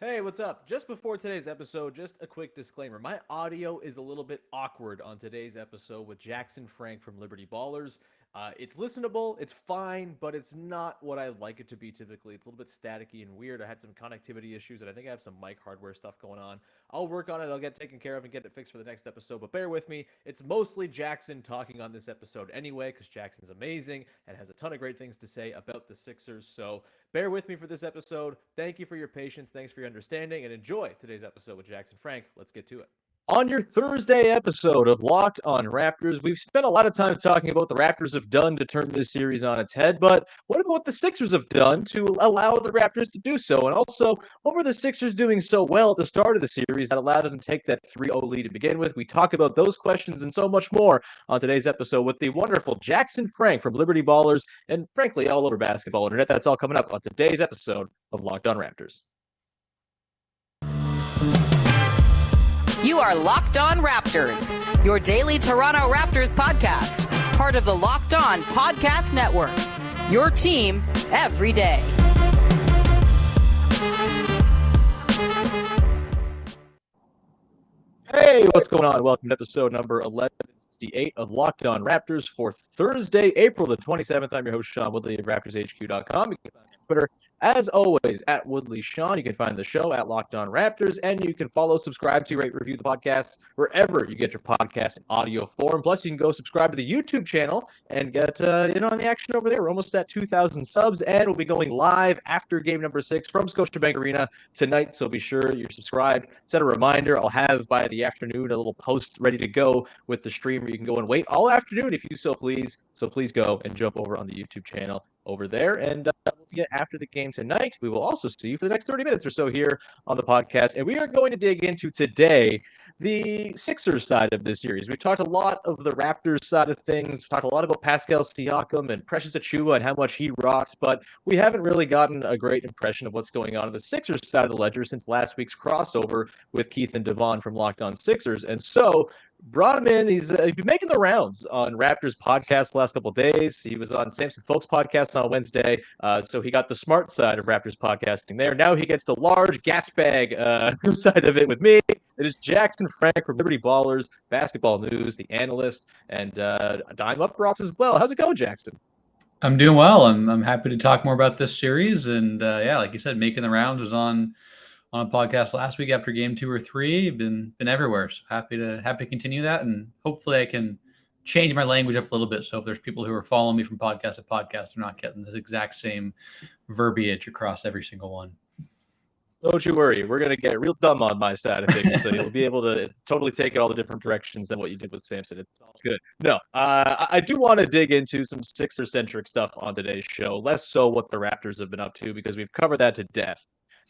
Hey, what's up? Just before today's episode, just a quick disclaimer. My audio is a little bit awkward on today's episode with Jackson Frank from Liberty Ballers. It's listenable, it's fine, but it's not what I like it to be typically. It's a little bit staticky and weird. I had some connectivity issues, and I think I have some mic hardware stuff going on. I'll work on it, I'll get taken care of and get it fixed for the next episode, but bear with me. It's mostly Jackson talking on this episode anyway, because Jackson's amazing and has a ton of great things to say about the Sixers. So bear with me for this episode. Thank you for your patience. Thanks for your understanding, and enjoy today's episode with Jackson Frank. Let's get to it. On your Thursday episode of Locked on Raptors, we've spent a lot of time talking about what the Raptors have done to turn this series on its head, but what about what the Sixers have done to allow the Raptors to do so? And also, what were the Sixers doing so well at the start of the series that allowed them to take that 3-0 lead to begin with? We talk about those questions and so much more on today's episode with the wonderful Jackson Frank from Liberty Ballers and, frankly, all over basketball internet. That's all coming up on today's episode of Locked on Raptors. You are Locked On Raptors, your daily Toronto Raptors podcast, part of the Locked On Podcast Network, your team every day. Hey, what's going on? Welcome to episode number 1168 of Locked on Raptors for Thursday, April the 27th. I'm your host, Sean Woodley of RaptorsHQ.com. You can find me on Twitter, as always, at Woodley Sean. You can find the show at Locked on Raptors, and you can follow, subscribe to, rate, review the podcast wherever you get your podcast in audio form. Plus, you can go subscribe to the YouTube channel and get in on the action over there. We're almost at 2,000 subs, and we'll be going live after game number 6 from Scotiabank Arena tonight, so be sure you're subscribed. Set a reminder. I'll have by the afternoon a little post ready to go with the stream where you can go and wait all afternoon if you so please. So please go and jump over on the YouTube channel over there. And we'll see you after the game tonight. We will also see you for the next 30 minutes or so here on the podcast. And we are going to dig into today the Sixers side of this series. We've talked a lot of the Raptors side of things. We've talked a lot about Pascal Siakam and Precious Achiuwa and how much he rocks, but we haven't really gotten a great impression of what's going on the Sixers side of the ledger since last week's crossover with Keith and Devon from Locked on Sixers. And so brought him in. He's been making the rounds on Raptors podcast the last couple of days. He was on Samson Folks podcast on Wednesday, so he got the smart side of Raptors podcasting there. Now he gets the large gas bag side of it with me. It is Jackson Frank from Liberty Ballers, Basketball News, the analyst, and Dime Up Rocks as well. How's it going, Jackson? I'm doing well. I'm happy to talk more about this series, and yeah, like you said, making the rounds was on a podcast last week after game 2 or 3. Been everywhere. So happy to continue that, and hopefully I can change my language up a little bit. So if there's people who are following me from podcast to podcast, they're not getting the exact same verbiage across every single one. Don't you worry. We're going to get real dumb on my side of things, so you'll be able to totally take it all the different directions than what you did with Samson. It's all good. No, I do want to dig into some Sixer-centric stuff on today's show, less so what the Raptors have been up to, because we've covered that to death.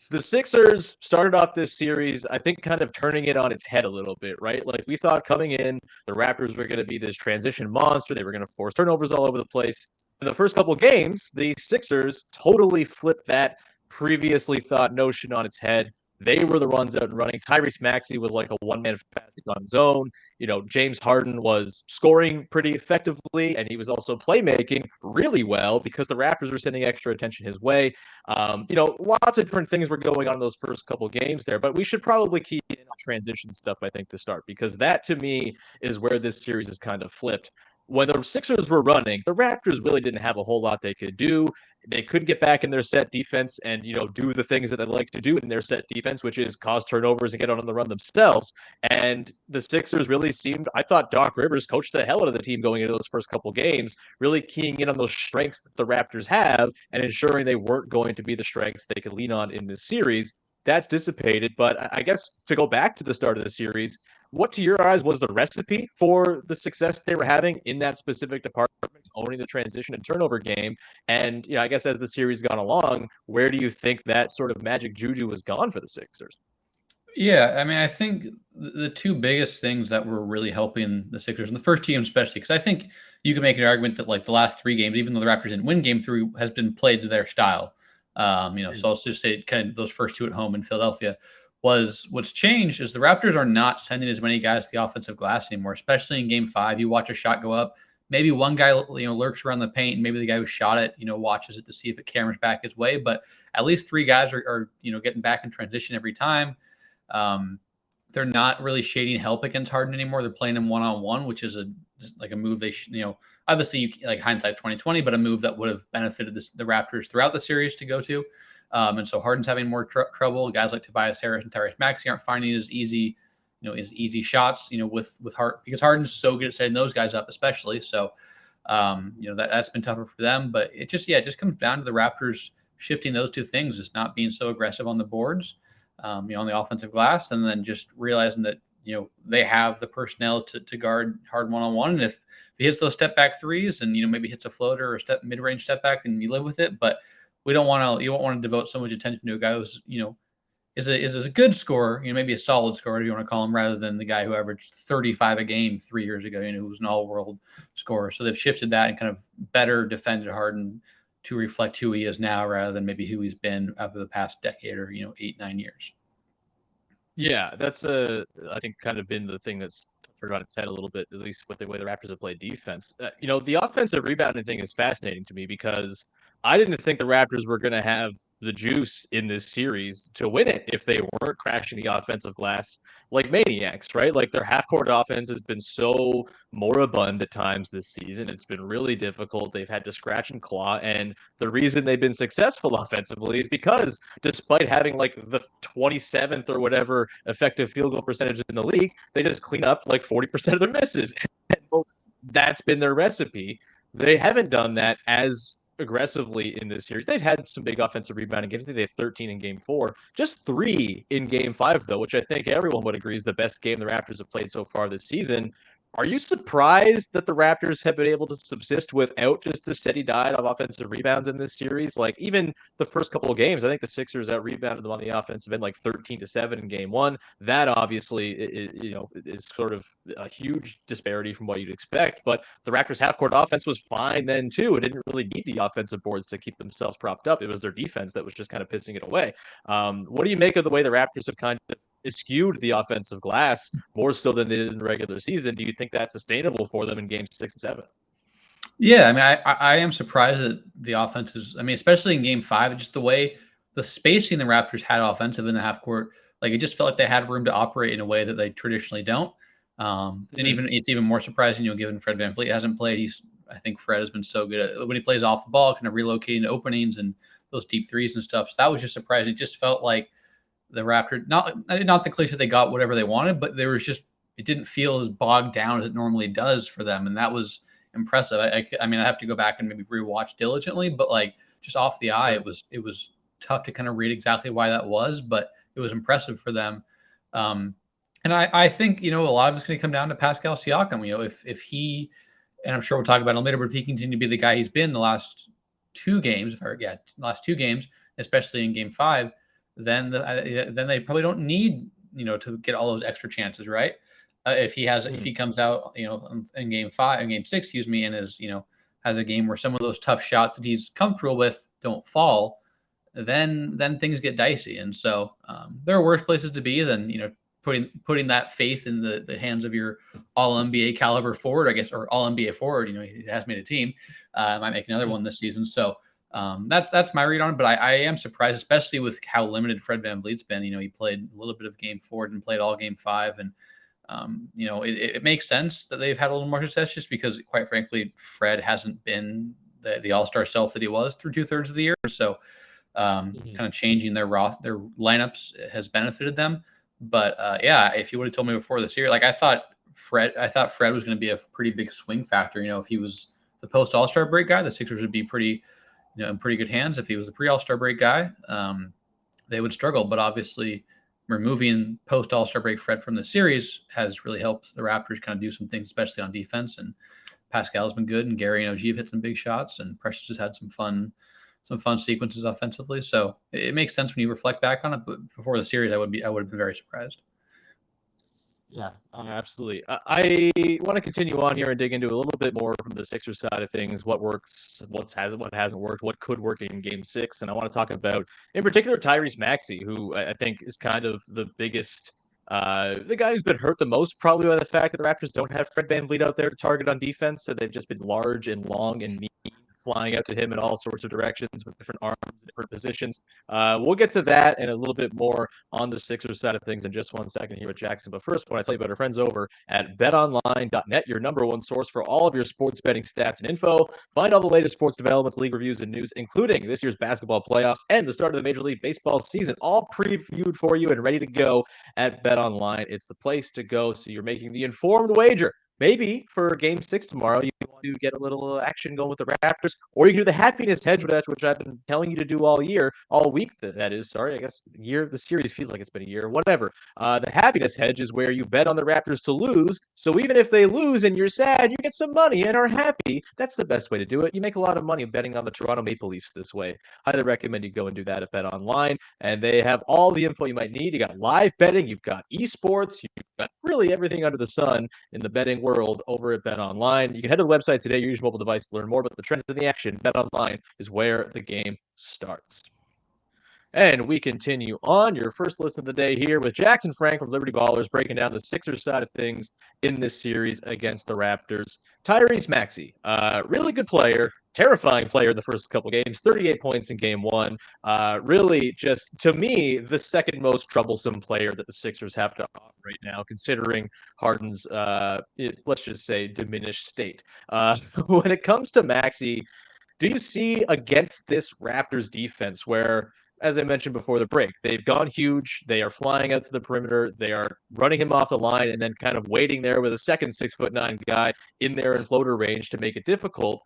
The Sixers started off this series, I think, kind of turning it on its head a little bit, right? Like, we thought coming in, the Raptors were going to be this transition monster. They were going to force turnovers all over the place. In the first couple of games, the Sixers totally flipped that previously thought notion on its head. They were the ones out and running. Tyrese Maxey was like a one-man fanatic on his own. You know, James Harden was scoring pretty effectively, and he was also playmaking really well because the Raptors were sending extra attention his way. You know, lots of different things were going on in those first couple games there, but we should probably keep in on transition stuff, I think, to start, because that, to me, is where this series is kind of flipped. When the Sixers were running, the Raptors really didn't have a whole lot they could do. They couldn't get back in their set defense and, you know, do the things that they like to do in their set defense, which is cause turnovers and get on the run themselves. And the Sixers really seemed, I thought Doc Rivers coached the hell out of the team going into those first couple games, really keying in on those strengths that the Raptors have and ensuring they weren't going to be the strengths they could lean on in this series. That's dissipated. But I guess to go back to the start of the series, what, to your eyes, was the recipe for the success they were having in that specific department, owning the transition and turnover game? And, you know, I guess as the series gone along, where do you think that sort of magic juju was gone for the Sixers? Yeah, I mean, I think the two biggest things that were really helping the Sixers, and the first game especially, because I think you can make an argument that, like, the last 3 games, even though the Raptors didn't win game 3, has been played to their style. You know, so I'll just say kind of those first 2 at home in Philadelphia. What's changed is the Raptors are not sending as many guys to the offensive glass anymore, especially in game 5. You watch a shot go up, maybe one guy, lurks around the paint, and maybe the guy who shot it, watches it to see if it cameras back his way. But at least three guys are getting back in transition every time. They're not really shading help against Harden anymore. They're playing him one-on-one, which is a move they should, obviously like hindsight 2020, but a move that would have benefited the Raptors throughout the series to go to. And so Harden's having more trouble. Guys like Tobias Harris and Tyrese Maxey aren't finding as easy shots, with Harden, because Harden's so good at setting those guys up, especially. So, that's been tougher for them. But it just comes down to the Raptors shifting those two things, just not being so aggressive on the boards, on the offensive glass, and then just realizing that, they have the personnel to guard Harden one-on-one. And if he hits those step back threes and, maybe hits a floater or mid-range step back, then you live with it. But you don't want to devote so much attention to a guy who's, is a good scorer, maybe a solid scorer, if you want to call him, rather than the guy who averaged 35 a game 3 years ago, who was an all-world scorer. So they've shifted that and kind of better defended Harden to reflect who he is now, rather than maybe who he's been over the past decade or 8-9 years. Yeah, that's I think kind of been the thing that's turned on its head a little bit, at least with the way the Raptors have played defense. The offensive rebounding thing is fascinating to me, because I didn't think the Raptors were going to have the juice in this series to win it if they weren't crashing the offensive glass like maniacs, right? Like, their half-court offense has been so moribund at times this season. It's been really difficult. They've had to scratch and claw, and the reason they've been successful offensively is because, despite having like the 27th or whatever effective field goal percentage in the league, they just clean up like 40% of their misses. And so that's been their recipe. They haven't done that as aggressively in this series. They've had some big offensive rebounding games. I think they have 13 in game 4, just 3 in game 5, though, which I think everyone would agree is the best game the Raptors have played so far this season. Are you surprised that the Raptors have been able to subsist without just a steady diet of offensive rebounds in this series? Like, even the first couple of games, I think the Sixers out-rebounded them on the offensive end like 13-7 in game 1. That obviously is sort of a huge disparity from what you'd expect. But the Raptors' half-court offense was fine then too. It didn't really need the offensive boards to keep themselves propped up. It was their defense that was just kind of pissing it away. What do you make of the way the Raptors have kind of skewed the offensive glass more so than they did in the regular season? Do you think that's sustainable for them in games 6 and 7? Yeah, I mean, I am surprised that the offense is, especially in game 5, just the way the spacing the Raptors had offensive in the half court, like, it just felt like they had room to operate in a way that they traditionally don't. And it's even more surprising, given Fred VanVleet hasn't played. I think Fred has been so good at, when he plays off the ball, kind of relocating to openings and those deep threes and stuff. So that was just surprising. It just felt like the Raptors, not the cliche they got whatever they wanted, but there was just, it didn't feel as bogged down as it normally does for them. And that was impressive. I have to go back and maybe rewatch diligently, but like, just off the eye, it was tough to kind of read exactly why that was, but it was impressive for them. And I think, a lot of it's going to come down to Pascal Siakam. If he, and I'm sure we'll talk about it later, but if he continued to be the guy he's been the last 2 games, especially in game 5, then they probably don't need, to get all those extra chances, right? If he comes out, in game 6, and is, has a game where some of those tough shots that he's comfortable with don't fall, then things get dicey. And so there are worse places to be than, putting that faith in the hands of your all NBA caliber forward, I guess, or all NBA forward. He has made a team, might make another one this season. So that's my read on it, but I am surprised, especially with how limited Fred VanVleet's been. He played a little bit of game 4 and played all game 5. And, it makes sense that they've had a little more success, just because, quite frankly, Fred hasn't been the all-star self that he was through 2/3 of the year. So kind of changing their lineups has benefited them. But if you would have told me before this year, like, I thought Fred was going to be a pretty big swing factor. If he was the post All-Star break guy, the Sixers would be pretty, in pretty good hands. If he was the pre All-Star break guy, they would struggle. But obviously, removing post All-Star break Fred from the series has really helped the Raptors kind of do some things, especially on defense. And Pascal's been good, and Gary and OG have hit some big shots, and Precious has had some fun sequences offensively. So it makes sense when you reflect back on it. But before the series, I would have been very surprised. Yeah, absolutely. I want to continue on here and dig into a little bit more from the Sixers side of things. What works, what hasn't worked, what could work in game 6. And I want to talk about, in particular, Tyrese Maxey, who I think is kind of the biggest The guy who's been hurt the most probably by the fact that the Raptors don't have Fred VanVleet out there to target on defense, so they've just been large and long and mean, flying out to him in all sorts of directions with different arms and different positions. We'll get to that and a little bit more on the Sixers side of things in just 1 second here with Jackson. But first, I want to tell you about our friends over at betonline.net, your number one source for all of your sports betting stats and info. Find all the latest sports developments, league reviews, and news, including this year's basketball playoffs and the start of the Major League Baseball season, all previewed for you and ready to go at BetOnline. It's the place to go, so you're making the informed wager. Maybe for Game 6 tomorrow, you want to get a little action going with the Raptors, or you can do the happiness hedge, which I've been telling you to do all week. That is, sorry, I guess the series feels like it's been a year, whatever. The happiness hedge is where you bet on the Raptors to lose, so even if they lose and you're sad, you get some money and are happy. That's the best way to do it. You make a lot of money betting on the Toronto Maple Leafs this way. Highly recommend you go and do that at BetOnline, and they have all the info you might need. You got live betting, you've got esports, you've got really everything under the sun in the betting world over at BetOnline. You can head to the website today, use your mobile device to learn more about the trends in the action. BetOnline is where the game starts. And we continue on your first listen of the day here with Jackson Frank from Liberty Ballers breaking down the Sixers side of things in this series against the Raptors. Tyrese Maxey, really good player, terrifying player in the first couple games, 38 points in game 1. Really just, to me, the second most troublesome player that the Sixers have to offer right now, considering Harden's, let's just say, diminished state. When it comes to Maxey, do you see against this Raptors defense where, as I mentioned before the break, they've gone huge. They are flying out to the perimeter. They are running him off the line and then kind of waiting there with a second 6'9" guy in there in floater range to make it difficult.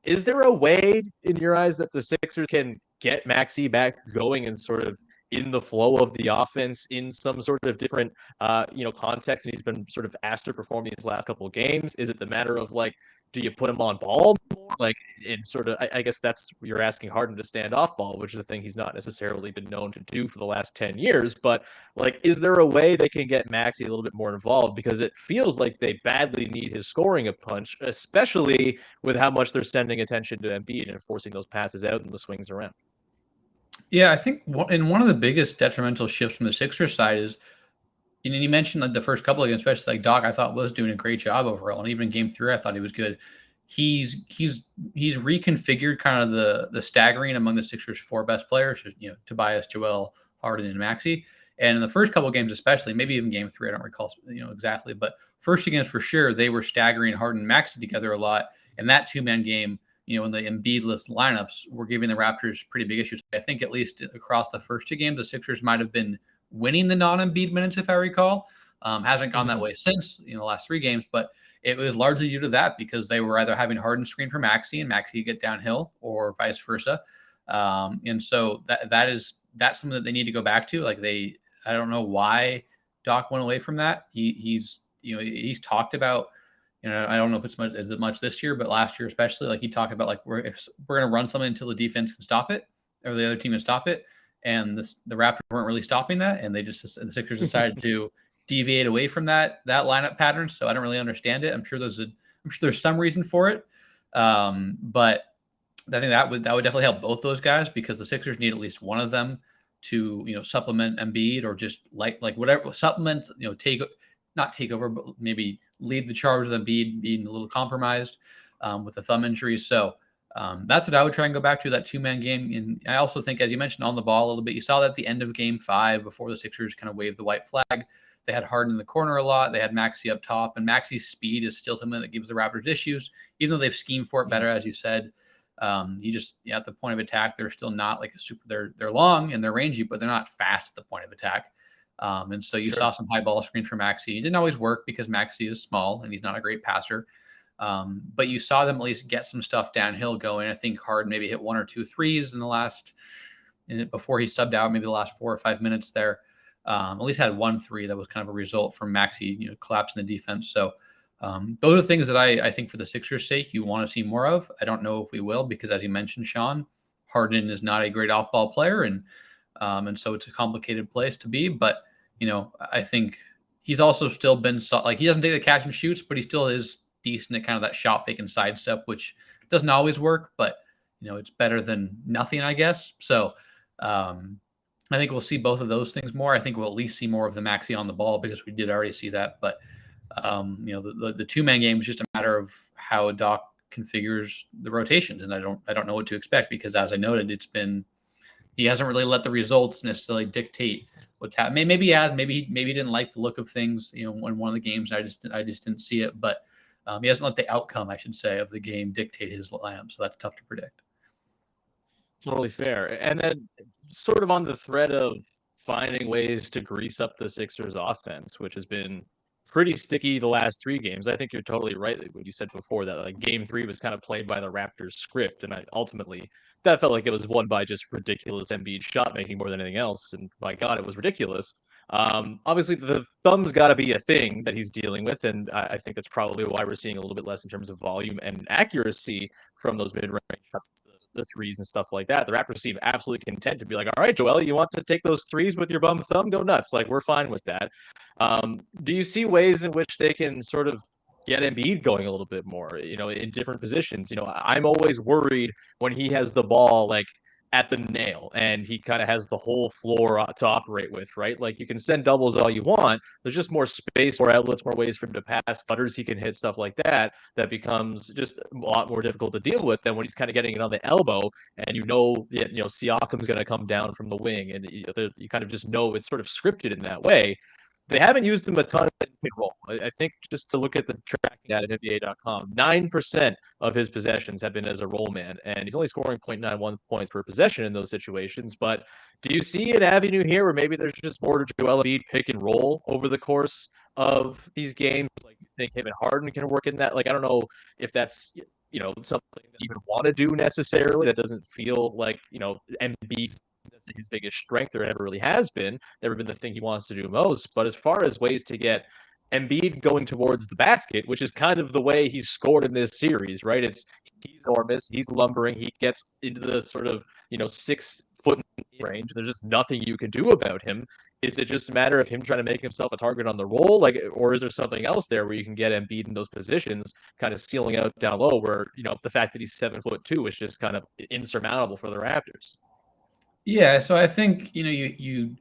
Is there a way, in your eyes, that the Sixers can get Maxey back going and sort of in the flow of the offense in some sort of different, context? And he's been sort of asked to perform these last couple of games. Is it the matter of do you put him on ball more? In sort of, I guess that's you're asking Harden to stand off ball, which is a thing he's not necessarily been known to do for the last 10 years. But is there a way they can get Maxey a little bit more involved? Because it feels like they badly need his scoring a punch, especially with how much they're sending attention to Embiid and forcing those passes out and the swings around. Yeah, I think one of the biggest detrimental shifts from the Sixers side is, you mentioned the first couple of games, especially Doc, I thought was doing a great job overall. And even in game 3, I thought he was good. He's reconfigured kind of the staggering among the Sixers' 4 best players, Tobias, Joel, Harden, and Maxey. And in the first couple of games, especially, maybe even game 3, I don't recall, exactly, but first 2 games for sure, they were staggering Harden and Maxey together a lot. And that 2-man game, in the Embiid-less lineups, were giving the Raptors pretty big issues. I think at least across the first 2 games, the Sixers might have been winning the non-Embiid minutes, if I recall. Hasn't gone that way since the last 3 games, but it was largely due to that because they were either having Harden screen for Maxey and Maxey get downhill, or vice versa. And so that's something that they need to go back to. I don't know why Doc went away from that. He's talked about, I don't know if it's much this year, but last year especially, he talked about if we're going to run something until the defense can stop it, or the other team can stop it. And the Raptors weren't really stopping that, and the Sixers decided to deviate away from that lineup pattern. So I don't really understand it. I'm sure there's some reason for it, but I think that would definitely help both those guys, because the Sixers need at least one of them to supplement Embiid, or just whatever supplement, not take over, but maybe lead the charge with Embiid being a little compromised with a thumb injury. So that's what I would try and go back to, that 2-man game. And I also think, as you mentioned, on the ball a little bit, you saw that at the end of game 5, before the Sixers kind of waved the white flag, they had Harden in the corner a lot. They had Maxey up top, and Maxey's speed is still something that gives the Raptors issues, even though they've schemed for it better, as you said. At the point of attack, they're still not like a super, they're long and they're rangy, but they're not fast at the point of attack. And so you saw some high ball screen for Maxey. It didn't always work because Maxey is small and he's not a great passer. But you saw them at least get some stuff downhill going. I think Harden maybe hit 1 or 2 threes before he subbed out, maybe the last 4 or 5 minutes there. At least had 1 3 that was kind of a result from Maxey, collapsing the defense. So those are things that I think for the Sixers' sake, you want to see more of. I don't know if we will, because as you mentioned, Sean, Harden is not a great off-ball player, and so it's a complicated place to be. But I think he's also still been he doesn't take the catch and shoots, but he still is decent at kind of that shot fake and sidestep, which doesn't always work, but it's better than nothing, I guess. So I think we'll see both of those things more. I think we'll at least see more of the Maxey on the ball because we did already see that. But the two-man game is just a matter of how Doc configures the rotations, and I don't know what to expect because, as I noted, he hasn't really let the results necessarily dictate what's happening. Maybe he has. Maybe he didn't like the look of things. In one of the games, I just didn't see it. But he hasn't let the outcome, I should say, of the game dictate his lineup. So that's tough to predict. Totally fair. And then sort of on the thread of finding ways to grease up the Sixers offense, which has been pretty sticky the last 3 games. I think you're totally right what you said before that like game 3 was kind of played by the Raptors script. And ultimately that felt like it was won by just ridiculous Embiid shot making more than anything else. And my God, it was ridiculous. Obviously the thumb's got to be a thing that he's dealing with. And I think that's probably why we're seeing a little bit less in terms of volume and accuracy from those mid-range shots, the threes and stuff like that. The Raptors seem absolutely content to be like, all right, Joel, you want to take those threes with your bum thumb? Go nuts. Like, we're fine with that. Do you see ways in which they can sort of get Embiid going a little bit more, in different positions? I'm always worried when he has the ball, like, at the nail and he kind of has the whole floor to operate with, right? Like, you can send doubles all you want. There's just more space, more outlets, more ways for him to pass, cutters he can hit, stuff like that becomes just a lot more difficult to deal with than when he's kind of getting it on the elbow and Siakam's going to come down from the wing and you kind of just know it's sort of scripted in that way. They haven't used him a ton in pick and roll. I think just to look at the tracking at NBA.com, 9% of his possessions have been as a roll man, and he's only scoring 0.91 points per possession in those situations. But do you see an avenue here where maybe there's just more to Joel Embiid pick and roll over the course of these games? Like, you think him and Harden can work in that? Like, I don't know if that's something that you even want to do necessarily. That doesn't feel like Embiid his biggest strength or ever really has been, never been the thing he wants to do most. But as far as ways to get Embiid going towards the basket, which is kind of the way he's scored in this series, right? He's enormous, he's lumbering, he gets into the sort of 6 foot range. There's just nothing you can do about him. Is it just a matter of him trying to make himself a target on the roll, or is there something else there where you can get Embiid in those positions, kind of sealing out down low, where the fact that he's 7'2" is just kind of insurmountable for the Raptors? Yeah, so I think you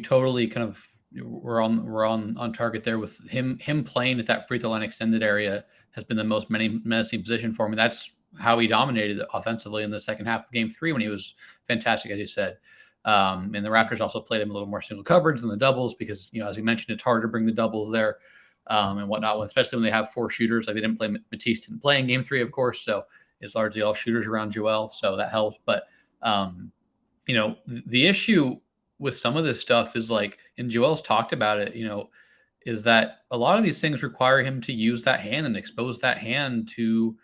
totally kind of we're on target there with him playing at that free throw line extended area has been the most menacing position for him. That's how he dominated offensively in the second half of Game 3 when he was fantastic, as you said. And the Raptors also played him a little more single coverage than the doubles because as you mentioned, it's hard to bring the doubles there and whatnot, especially when they have 4 shooters. Like they didn't play Matisse didn't play in Game 3, of course, so it's largely all shooters around Joel, so that helps. But the issue with some of this stuff is like, and Joel's talked about it, is that a lot of these things require him to use that hand and expose that hand to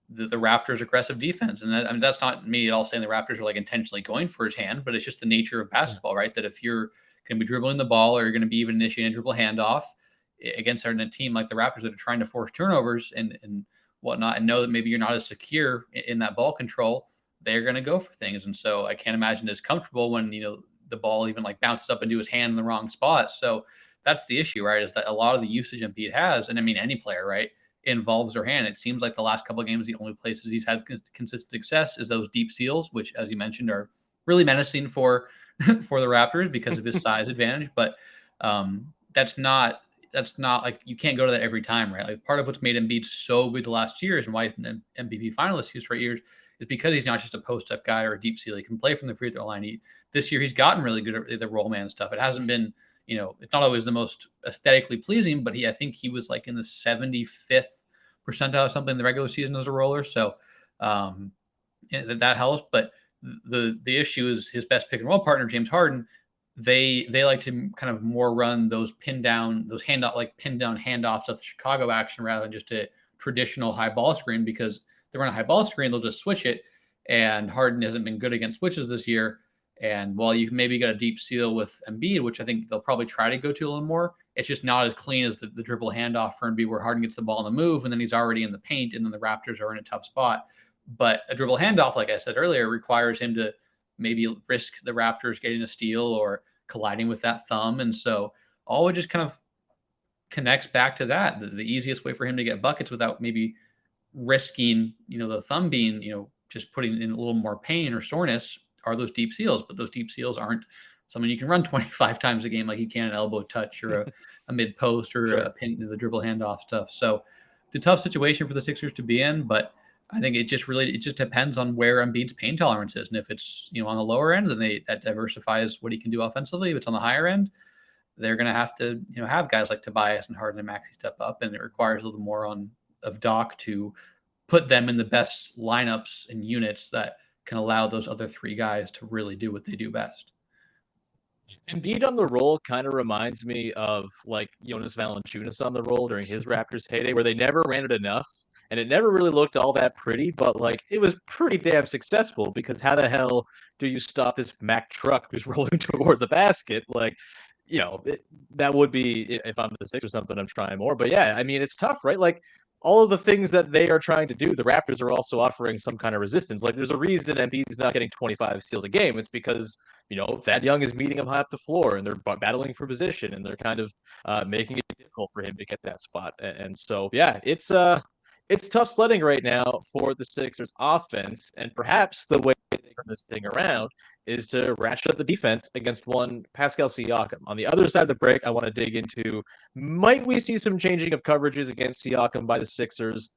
the Raptors' aggressive defense. And that's not me at all saying the Raptors are like intentionally going for his hand, but it's just the nature of basketball, right? That if you're going to be dribbling the ball or you're going to be even initiating a dribble handoff against a team like the Raptors that are trying to force turnovers and whatnot, and know that maybe you're not as secure in that ball control, they're going to go for things. And so I can't imagine it's comfortable when, the ball even like bounces up into his hand in the wrong spot. So that's the issue, right? Is that a lot of the usage Embiid has, and I mean, any player, right, involves their hand. It seems like the last couple of games, the only places he's had consistent success is those deep seals, which, as you mentioned, are really menacing for the Raptors because of his size advantage. But that's not like, you can't go to that every time, right? Like, part of what's made Embiid so good the last years and why he's been an MVP finalist 2 straight years is because he's not just a post-up guy or a deep seal. He can play from the free throw line. This year, he's gotten really good at the roll man stuff. It hasn't been, it's not always the most aesthetically pleasing, but I think he was like in the 75th percentile or something in the regular season as a roller. So that helps. But the issue is his best pick and roll partner, James Harden. They like to kind of more run those pin down handoffs of the Chicago action rather than just a traditional high ball screen, because they run a high ball screen, they'll just switch it. And Harden hasn't been good against switches this year. And while you maybe got a deep seal with Embiid, which I think they'll probably try to go to a little more, it's just not as clean as the dribble handoff for Embiid, where Harden gets the ball on the move and then he's already in the paint and then the Raptors are in a tough spot. But a dribble handoff, like I said earlier, requires him to maybe risk the Raptors getting a steal or colliding with that thumb. And so all it just kind of connects back to that. The easiest way for him to get buckets without maybe risking, the thumb being, just putting in a little more pain or soreness are those deep seals, but those deep seals aren't someone you can run 25 times a game like you can an elbow touch or a mid post or a pin to the dribble handoff stuff. So it's a tough situation for the Sixers to be in, but I think it just depends on where Embiid's pain tolerance is. And if it's, on the lower end, then that diversifies what he can do offensively. If it's on the higher end, they're going to have to, have guys like Tobias and Harden and Maxey step up, and it requires a little more of Doc to put them in the best lineups and units that can allow those other three guys to really do what they do best. Embiid on the roll kind of reminds me of like Jonas Valanciunas on the roll during his Raptors heyday, where they never ran it enough and it never really looked all that pretty, but like it was pretty damn successful, because how the hell do you stop this Mack truck who's rolling towards the basket? Like, that would be, if I'm the Sixers or something, I'm trying more. But yeah, I mean, it's tough, right? Like, all of the things that they are trying to do, the Raptors are also offering some kind of resistance. Like, there's a reason Embiid's not getting 25 steals a game. It's because, Thad Young is meeting him high up the floor, and they're battling for position, and they're kind of making it difficult for him to get that spot. And so, yeah, it's tough sledding right now for the Sixers offense, and perhaps the way they turn this thing around is to ratchet up the defense against one Pascal Siakam. On the other side of the break, I want to dig into, might we see some changing of coverages against Siakam by the Sixers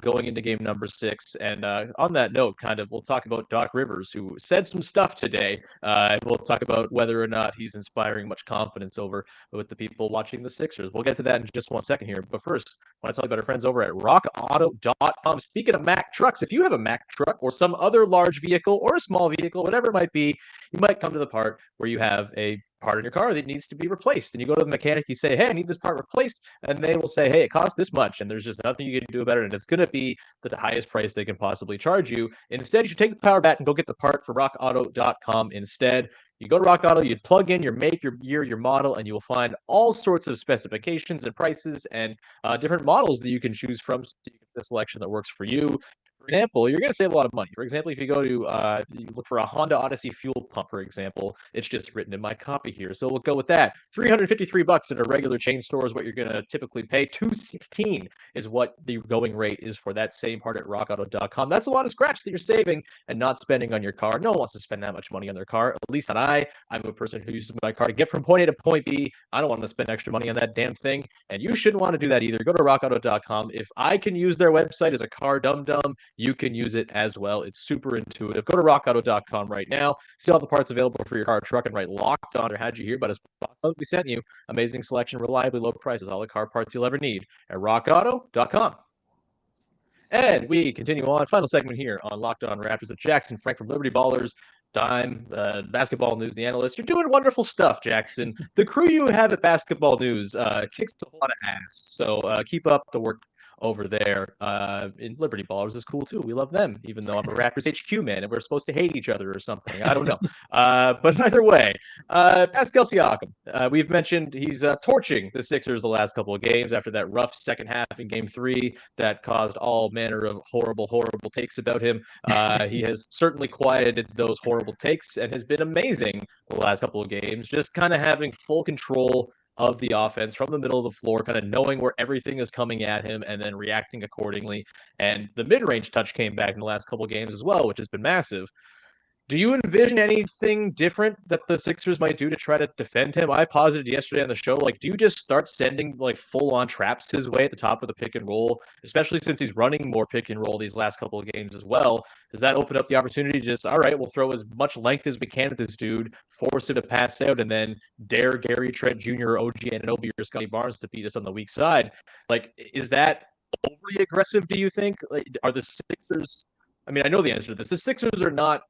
going into game number 6? And on that note, we'll talk about Doc Rivers, who said some stuff today. And we'll talk about whether or not he's inspiring much confidence over with the people watching the Sixers. We'll get to that in just 1 second here. But first, I want to tell you about our friends over at rockauto.com. Speaking of Mack trucks, if you have a Mack truck or some other large vehicle or a small vehicle, whatever it might be, you might come to the part where you have a part in your car that needs to be replaced, and you go to the mechanic, you say, hey, I need this part replaced, and they will say, hey, it costs this much, and there's just nothing you can do about it, and it's going to be the highest price they can possibly charge you. Instead, you should take the power bat and go get the part for rockauto.com instead. You go to Rock Auto, you plug in your make, your year, your model, and you will find all sorts of specifications and prices and different models that you can choose from, so you get the selection that works for you. For example, you're going to save a lot of money. For example, if you go to you look for a Honda Odyssey fuel pump, for example, it's just written in my copy here. So we'll go with that. $353 at a regular chain store is what you're going to typically pay. $216 is what the going rate is for that same part at rockauto.com. That's a lot of scratch that you're saving and not spending on your car. No one wants to spend that much money on their car. At least not I. I'm a person who uses my car to get from point A to point B. I don't want to spend extra money on that damn thing, and you shouldn't want to do that either. Go to rockauto.com. If I can use their website as a car dum-dum, you can use it as well. It's super intuitive. Go to rockauto.com right now. See all the parts available for your car or truck, and write Locked On or How'd You Hear About Us? We sent you. Amazing selection, reliably low prices, all the car parts you'll ever need at rockauto.com. And we continue on. Final segment here on Locked On Raptors with Jackson Frank from Liberty Ballers. Dime, Basketball News, the analyst. You're doing wonderful stuff, Jackson. The crew you have at Basketball News kicks a lot of ass. So keep up the work over there. In Liberty Ballers is cool too. We love them, even though I'm a Raptors HQ man and we're supposed to hate each other or something. I don't know. But either way, Pascal Siakam, we've mentioned he's torching the Sixers the last couple of games after that rough second half in game 3 that caused all manner of horrible takes about him. He has certainly quieted those horrible takes and has been amazing the last couple of games, just kind of having full control of the offense from the middle of the floor, kind of knowing where everything is coming at him and then reacting accordingly. And the mid-range touch came back in the last couple of games as well, which has been massive. Do you envision anything different that the Sixers might do to try to defend him? I posited yesterday on the show, do you just start sending full-on traps his way at the top of the pick and roll, especially since he's running more pick and roll these last couple of games as well? Does that open up the opportunity to just, all right, we'll throw as much length as we can at this dude, force him to pass out, and then dare Gary Trent Jr., or OG Anunoby, or Scotty Barnes to beat us on the weak side? Is that overly aggressive, do you think? Are the Sixers, I know the answer to this. The Sixers are not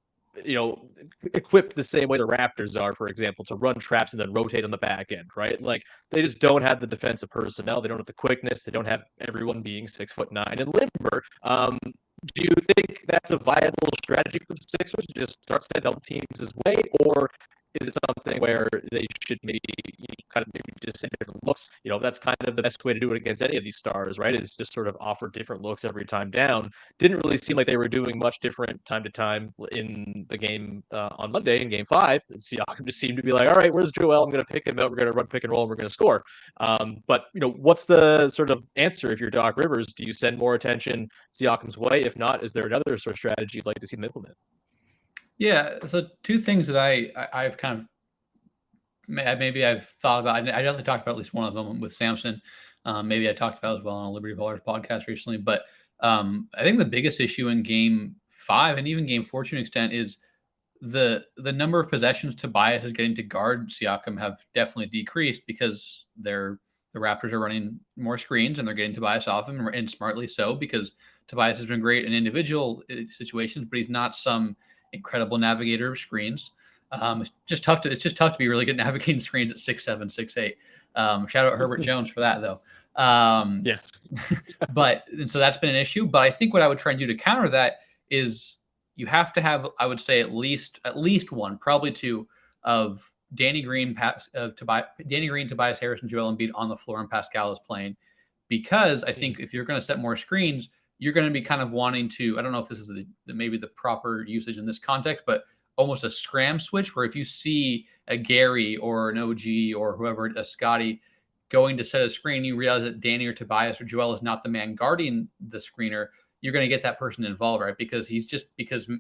equipped the same way the Raptors are, for example, to run traps and then rotate on the back end, right? They just don't have the defensive personnel. They don't have the quickness. They don't have everyone being 6'9" and limber. Do you think that's a viable strategy for the Sixers to just start setting double teams his way, or is it something where they should maybe just send different looks? That's kind of the best way to do it against any of these stars, right? Is just sort of offer different looks every time down. Didn't really seem like they were doing much different time to time in the game on Monday in game 5. Siakam just seemed to be like, all right, where's Joel? I'm going to pick him out. We're going to run pick and roll and we're going to score. But what's the sort of answer if you're Doc Rivers? Do you send more attention Siakam's way? If not, is there another sort of strategy you'd like to see them implement? Yeah. So two things that I've kind of maybe I've thought about. I definitely talked about at least one of them with Samson. Maybe I talked about as well on a Liberty Ballers podcast recently. But I think the biggest issue in Game 5 and even Game 4 to an extent is the number of possessions Tobias is getting to guard Siakam have definitely decreased because the Raptors are running more screens and they're getting Tobias off him, and smartly so, because Tobias has been great in individual situations, but he's not some incredible navigator of screens. It's just tough to be really good navigating screens at 6'7", 6'8". Shout out Herbert Jones for that though. Yeah. And so that's been an issue. But I think what I would try and do to counter that is you have to have, I would say, at least one, probably two, of Danny Green, Tobias Harris, and Joel Embiid on the floor, and Pascal is playing. Because I think if you're going to set more screens, you're going to be kind of wanting to, I don't know if this is maybe the proper usage in this context, but almost a scram switch, where if you see a Gary or an OG or whoever, a Scotty, going to set a screen, you realize that Danny or Tobias or Joel is not the man guarding the screener, you're going to get that person involved, right? Because Siakam's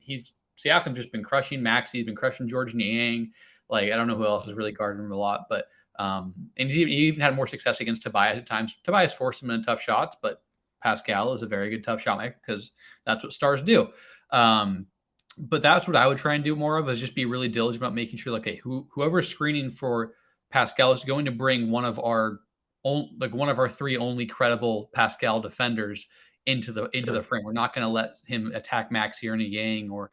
just been crushing Maxey, he's been crushing George Niang. Like, I don't know who else has really guarded him a lot, but and he even had more success against Tobias at times. Tobias forced him into tough shots, but Pascal is a very good tough shot maker because that's what stars do. But that's what I would try and do more of, is just be really diligent about making sure, like, okay, whoever's screening for Pascal is going to bring one of our three only credible Pascal defenders into the frame. We're not going to let him attack Maxey or Niang or,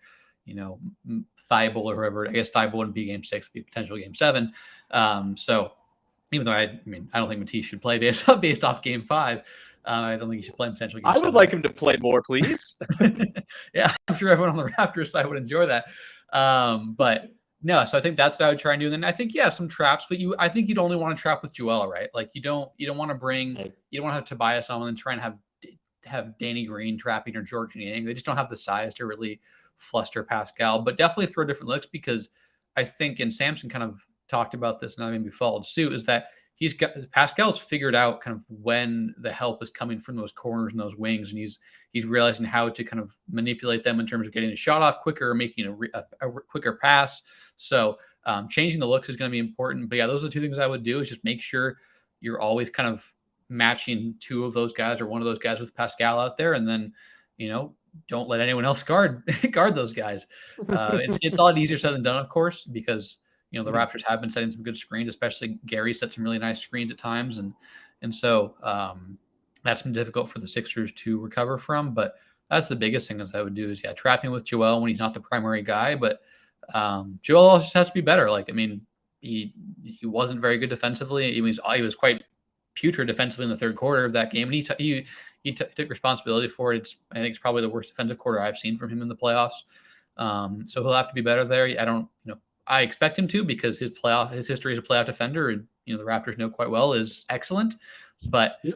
Thibault or whoever. I guess Thibault wouldn't be Game 6, it'd be potential Game 7. So even though I don't think Matisse should play based off Game 5. I don't think he should play potential Game 7. I would like him to play more, please. Yeah, I'm sure everyone on the Raptors side would enjoy that. But no, so I think that's what I would try and do. And then I think, some traps, but I think you'd only want to trap with Joel, right? Like, you don't want to have Tobias on and try and have Danny Green trapping or George Niang. They just don't have the size to really fluster Pascal, but definitely throw different looks, because I think, and Samson kind of talked about this and I maybe followed suit, is that Pascal's figured out kind of when the help is coming from those corners and those wings, and he's realizing how to kind of manipulate them in terms of getting a shot off quicker or making a quicker pass. So changing the looks is going to be important. But yeah, those are the two things I would do, is just make sure you're always kind of matching two of those guys or one of those guys with Pascal out there, and then don't let anyone else guard those guys. It's a lot easier said than done, of course, because the Raptors have been setting some good screens, especially Gary set some really nice screens at times. And so that's been difficult for the Sixers to recover from. But that's the biggest thing I would do is, trapping with Joel when he's not the primary guy. But Joel also has to be better. Like, he wasn't very good defensively. He was quite putrid defensively in the third quarter of that game. And he took responsibility for it. I think it's probably the worst defensive quarter I've seen from him in the playoffs. So he'll have to be better there. I expect him to, because his history as a playoff defender, and the Raptors know quite well, is excellent. But you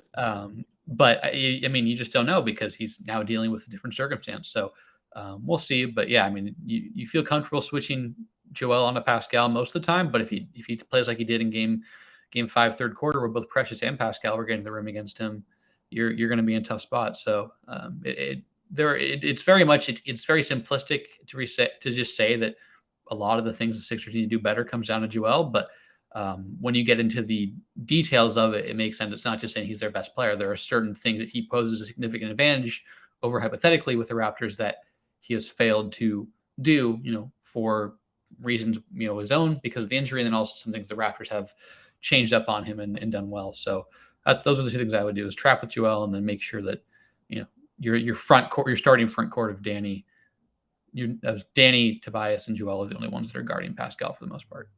just don't know, because he's now dealing with a different circumstance. So we'll see. But you feel comfortable switching Joel onto Pascal most of the time. But if he plays like he did in Game 5, third quarter, where both Precious and Pascal were getting to the rim against him, you're going to be in a tough spot. So it's very simplistic to just say that a lot of the things the Sixers need to do better comes down to Joel. But when you get into the details of it, it makes sense. It's not just saying he's their best player. There are certain things that he poses a significant advantage over hypothetically with the Raptors that he has failed to do, for reasons, his own, because of the injury, and then also some things the Raptors have changed up on him and done well. So those are the two things I would do, is trap with Joel, and then make sure that, your front court, your starting front court of Danny, Tobias, and Joel are the only ones that are guarding Pascal for the most part.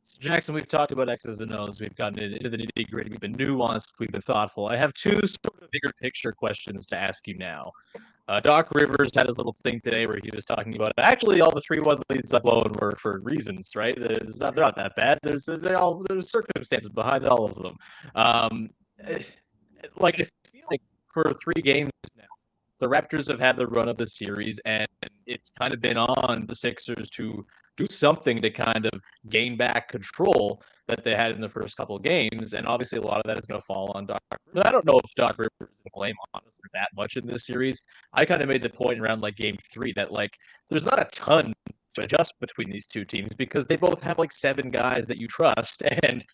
So Jackson, we've talked about X's and O's. We've gotten into the nitty-gritty. We've been nuanced. We've been thoughtful. I have two sort of bigger picture questions to ask you now. Doc Rivers had his little thing today where he was talking about, actually, all the 3-1 leads I've blown were for reasons, right? They're not that bad. There's circumstances behind all of them. I feel like for 3 games now, the Raptors have had the run of the series, and it's kind of been on the Sixers to do something to kind of gain back control that they had in the first couple of games. And obviously, a lot of that is going to fall on Doc Rivers. I don't know if Doc Rivers is to blame, honestly, that much in this series. I kind of made the point around like game 3 that like there's not a ton to adjust between these two teams because they both have like 7 guys that you trust, and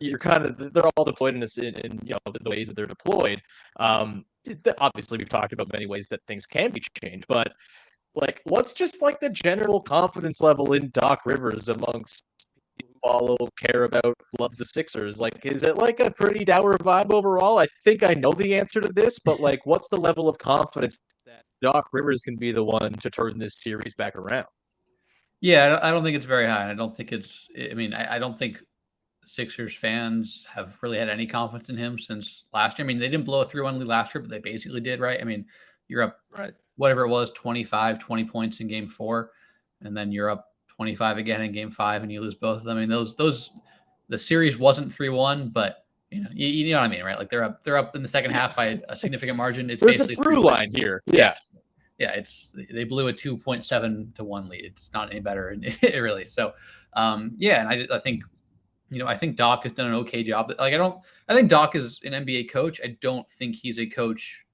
you're kind of they're all deployed in the ways that they're deployed. Obviously, we've talked about many ways that things can be changed, but like, what's just like the general confidence level in Doc Rivers amongst people who follow, care about, love the Sixers? Like, is it like a pretty dour vibe overall? I think I know the answer to this, but like, what's the level of confidence that Doc Rivers can be the one to turn this series back around? Yeah, I don't think it's very high. And I don't think I don't think Sixers fans have really had any confidence in him since last year. I mean, they didn't blow a 3-1 lead last year, but they basically did, right? I mean, you're up, right, whatever it was, 20 points in game 4, and then you're up 25 again in game 5, and you lose both of them. I mean, the series wasn't 3-1, but you know what I mean, right? Like they're up in the second half by a significant margin. It's There's basically a through line here. Yeah. Yeah, they blew a 2.7 to 1 lead. It's not any better, really. So, yeah, and I think, I think Doc has done an okay job. Like I think Doc is an NBA coach. I don't think he's a coach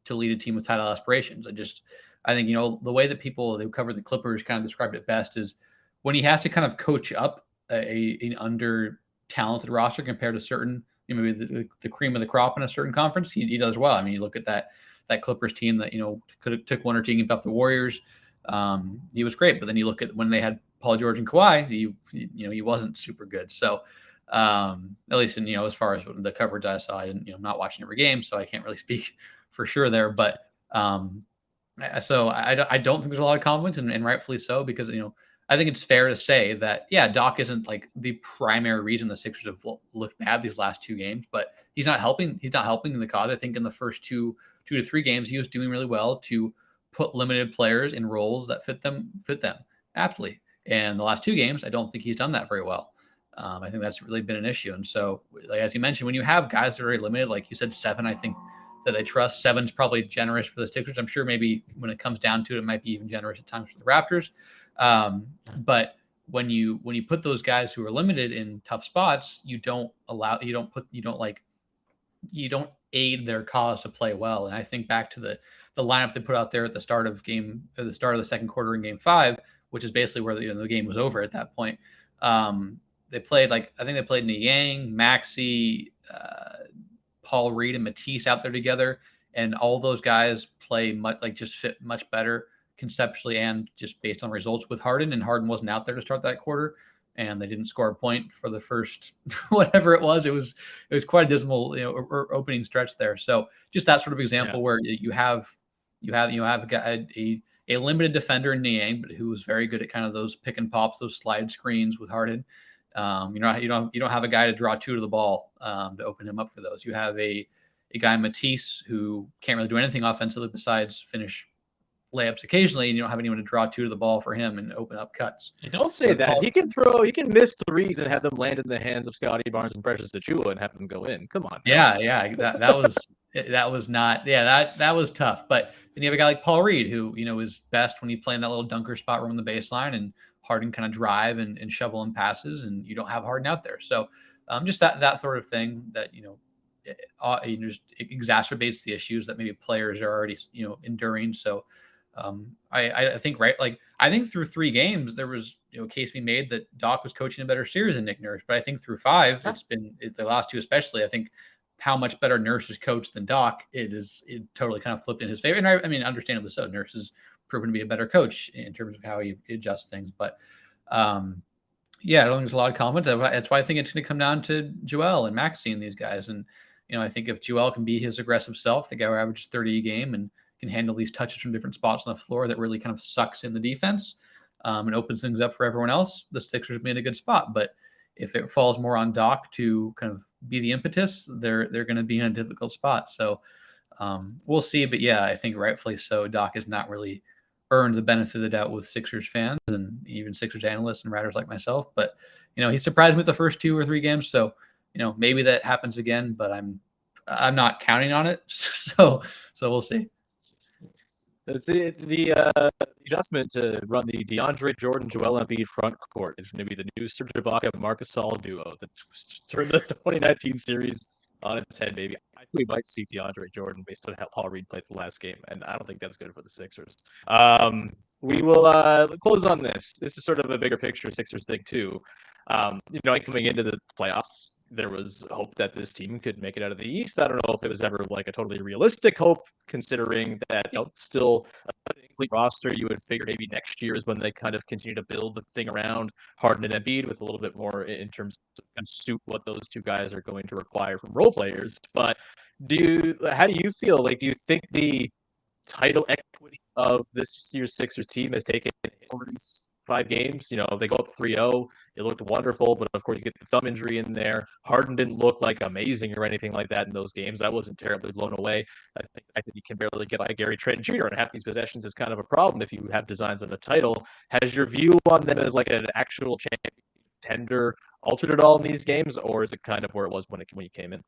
to lead a team with title aspirations. I think the way that people who cover the Clippers kind of described it best is when he has to kind of coach up an under talented roster compared to certain, maybe the cream of the crop in a certain conference, he does well. I mean, you look at that Clippers team that could have took 1 or 2 games off the Warriors. He was great, but then you look at when they had Paul George and Kawhi, he wasn't super good. So at least in as far as the coverage I saw, I didn't I'm not watching every game, so I can't really speak for sure there. But so I don't think there's a lot of confidence, and rightfully so, because I think it's fair to say that Doc isn't like the primary reason the Sixers have looked bad these last 2 games, but he's not helping the cause. I think in the first 2 to 3 games, he was doing really well to put limited players in roles that fit them aptly. And the last 2 games, I don't think he's done that very well. I think that's really been an issue. And so, like, as you mentioned, when you have guys that are very limited, like you said, 7, I think that they trust. 7's probably generous for the Sixers. I'm sure maybe when it comes down to it, it might be even generous at times for the Raptors. But when you put those guys who are limited in tough spots, you don't aid their cause to play well. And I think back to the lineup they put out there at the start of the second quarter in game 5, which is basically where the game was over at that point. They played Niang, Maxey, Paul Reed, and Matisse out there together, and all those guys play just fit much better conceptually and just based on results with Harden. And Harden wasn't out there to start that quarter, and they didn't score a point for the first whatever it was. It was quite a dismal opening stretch there. So just that sort of example where you have a limited defender in Niang, but who was very good at kind of those pick and pops, those slide screens with Harden. You don't have a guy to draw 2 to the ball to open him up for those. You have a guy Matisse who can't really do anything offensively besides finish layups occasionally, and you don't have anyone to draw 2 to the ball for him and open up cuts. You don't say that. He can miss threes and have them land in the hands of Scotty Barnes and Precious Achiuwa and have them go in. Come on. Yeah. That was tough. But then you have a guy like Paul Reed who, is best when you play in that little dunker spot around the baseline, and Harden kind of drive and shovel in passes, and you don't have Harden out there. So just that sort of thing that, just exacerbates the issues that maybe players are already, enduring. So I think, right, like I think through 3 games, there was a case we made that Doc was coaching a better series than Nick Nurse. But I think through 5, it's the last 2 especially, I think how much better Nurse is coached than Doc, it totally kind of flipped in his favor. And I mean, understandably so. Nurse has proven to be a better coach in terms of how he adjusts things. But I don't think there's a lot of confidence. That's why I think it's going to come down to Joel and Maxey and these guys. And, I think if Joel can be his aggressive self, the guy who averages 30 a game and can handle these touches from different spots on the floor that really kind of sucks in the defense and opens things up for everyone else, the Sixers will be in a good spot. But if it falls more on Doc to kind of be the impetus, they're going to be in a difficult spot. So we'll see. But yeah, I think rightfully so, Doc has not really earned the benefit of the doubt with Sixers fans and even Sixers analysts and writers like myself. But, he surprised me with the first 2 or 3 games. So, maybe that happens again, but I'm not counting on it. So we'll see. The adjustment to run the DeAndre Jordan, Joel Embiid front court is going to be the new Serge Ibaka Marcus Gasol duo that turned the 2019 series on its head, maybe. We might see DeAndre Jordan based on how Paul Reed played the last game, and I don't think that's good for the Sixers. We will close on this. This is sort of a bigger picture Sixers thing too. Coming into the playoffs, there was hope that this team could make it out of the East. I don't know if it was ever like a totally realistic hope, considering that still a complete roster. You would figure maybe next year is when they kind of continue to build the thing around Harden and Embiid with a little bit more in terms of suit what those two guys are going to require from role players. But how do you feel? Like, do you think the title equity of this year's Sixers team has taken over these 5 games? They go up 3-0. It looked wonderful, but of course you get the thumb injury in there. Harden didn't look like amazing or anything like that in those games. I wasn't terribly blown away. I think the fact that you can barely get by Gary Trent Jr. in half these possessions is kind of a problem if you have designs on a title. Has your view on them as like an actual contender altered at all in these games, or is it kind of where it was when you came in?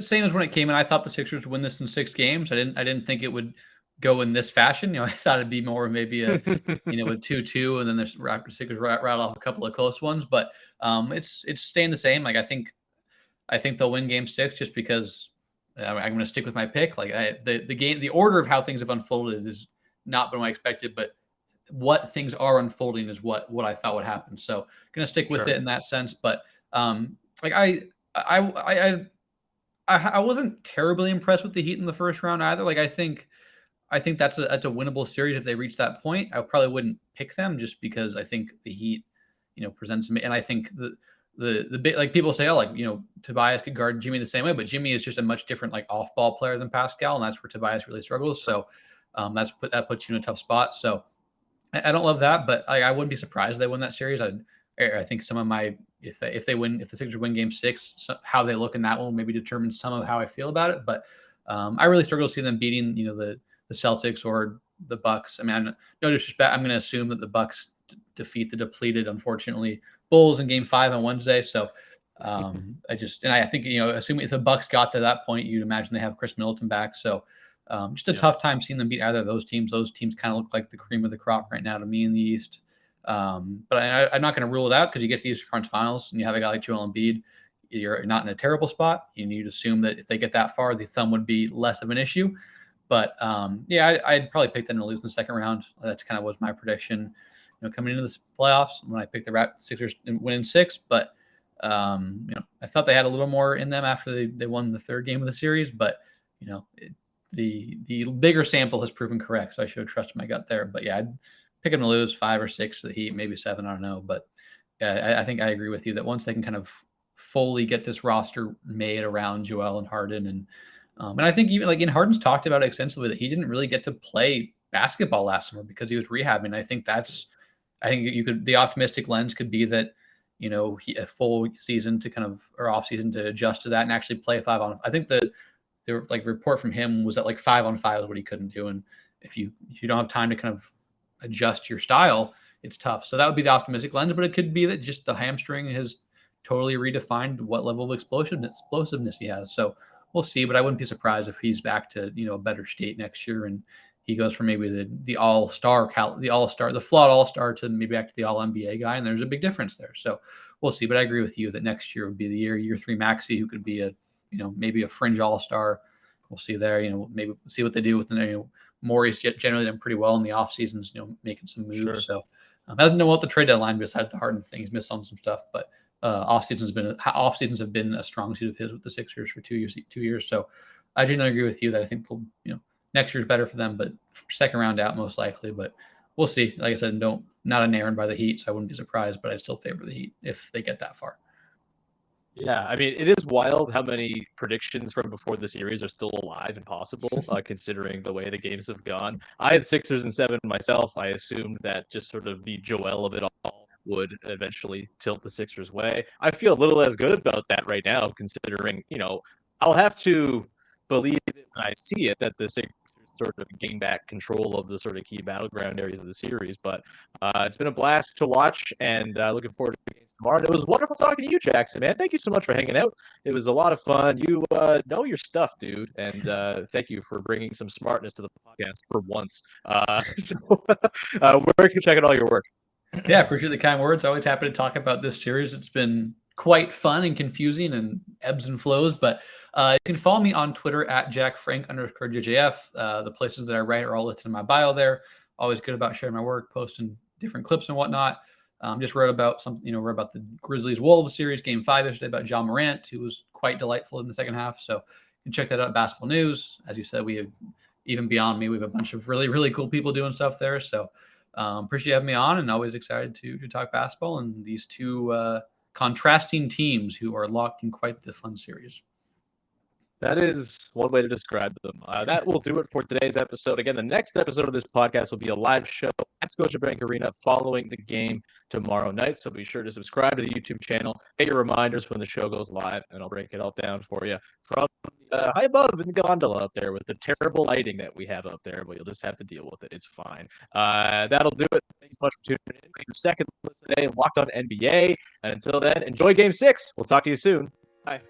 Same as when it came in. I thought the Sixers would win this in 6 games. I didn't think it would go in this fashion. I thought it'd be more maybe a 2-2, and then the Sixers rattle off a couple of close ones. But it's staying the same. Like I think they'll win Game 6 just because I'm going to stick with my pick. Like the order of how things have unfolded is not been what I expected, but what things are unfolding is what I thought would happen. So going to stick with it in that sense. But I wasn't terribly impressed with the Heat in the first round either. Like I think that's a winnable series if they reach that point. I probably wouldn't pick them just because I think the Heat, presents me, and I think the big, like people say, Tobias could guard Jimmy the same way, but Jimmy is just a much different like off ball player than Pascal, and that's where Tobias really struggles. So that puts you in a tough spot. So I don't love that, but I wouldn't be surprised if they win that series. I think some of my if the Sixers win Game 6, how they look in that one will maybe determine some of how I feel about it. But I really struggle to see them beating the Celtics or the Bucks. I mean, no disrespect, I'm going to assume that the Bucks defeat the depleted, unfortunately, Bulls in Game 5 on Wednesday. So I think assuming if the Bucks got to that point, you'd imagine they have Chris Middleton back. So just a tough time seeing them beat either of those teams. Those teams kind of look like the cream of the crop right now to me in the East. But I'm not going to rule it out because you get to the Eastern Conference Finals and you have a guy like Joel Embiid. You're not in a terrible spot. You'd assume that if they get that far, the thumb would be less of an issue. But I'd probably pick them to lose in the second round. That's kind of was my prediction, coming into the playoffs when I picked the Sixers and win in 6. But I thought they had a little more in them after they won the 3rd game of the series. But the bigger sample has proven correct, so I should have trusted my gut there. But I'd pick them to lose 5 or 6 to the Heat, maybe 7. I don't know, but I think I agree with you that once they can kind of fully get this roster made around Joel and Harden, and I think even like Harden's talked about it extensively that he didn't really get to play basketball last summer because he was rehabbing. I think the optimistic lens could be that a full season to kind of or off season to adjust to that and actually play 5 on. I think the report from him was that like 5 on 5 is what he couldn't do, and if you don't have time to kind of adjust your style, it's tough. So that would be the optimistic lens, but it could be that just the hamstring has totally redefined what level of explosiveness he has. So we'll see, but I wouldn't be surprised if he's back to, a better state next year. And he goes from maybe the flawed all-star to maybe back to the all NBA guy. And there's a big difference there. So we'll see, but I agree with you that next year would be the year 3 Maxey, who could be maybe a fringe all-star. We'll see there, maybe see what they do with the, Morey's generally done pretty well in the off seasons, making some moves. Sure. So I don't know what the trade deadline besides the Harden thing. He's missed on some stuff, but off seasons have been a strong suit of his with the Sixers for 2 years. So I generally agree with you that I think next year's better for them, but second round out most likely. But we'll see. Like I said, not enamored by the Heat, so I wouldn't be surprised, but I'd still favor the Heat if they get that far. Yeah, I mean, it is wild how many predictions from before the series are still alive and possible, considering the way the games have gone. I had Sixers in 7 myself. I assumed that just sort of the Joel of it all would eventually tilt the Sixers' way. I feel a little as good about that right now, considering, I'll have to believe it when I see it that the Sixers sort of gain back control of the sort of key battleground areas of the series. But it's been a blast to watch, and looking forward to the games tomorrow. And it was wonderful talking to you, Jackson, man. Thank you so much for hanging out. It was a lot of fun. You know your stuff, dude, and thank you for bringing some smartness to the podcast for once. Where can you check out all your work? Yeah, appreciate the kind words. Always happy to talk about this series. It's been quite fun and confusing and ebbs and flows, but you can follow me on Twitter at JackFrank_JJF. The places that I write are all listed in my bio there. Always good about sharing my work, posting different clips and whatnot. Just wrote about wrote about the Grizzlies Wolves series, Game 5 yesterday, about John Morant, who was quite delightful in the second half. So you can check that out at Basketball News. As you said, we have, even beyond me, we have a bunch of really, really cool people doing stuff there. So appreciate having me on, and always excited to talk basketball and these two contrasting teams who are locked in quite the fun series. That is one way to describe them. That will do it for today's episode. Again, the next episode of this podcast will be a live show at Scotiabank Arena following the game tomorrow night. So be sure to subscribe to the YouTube channel, get your reminders when the show goes live, and I'll break it all down for you from high above in the gondola up there with the terrible lighting that we have up there, but you'll just have to deal with it. It's fine. That'll do it. Thanks so much for tuning in. Your second listen today and Locked On NBA. And until then, enjoy Game 6. We'll talk to you soon. Bye.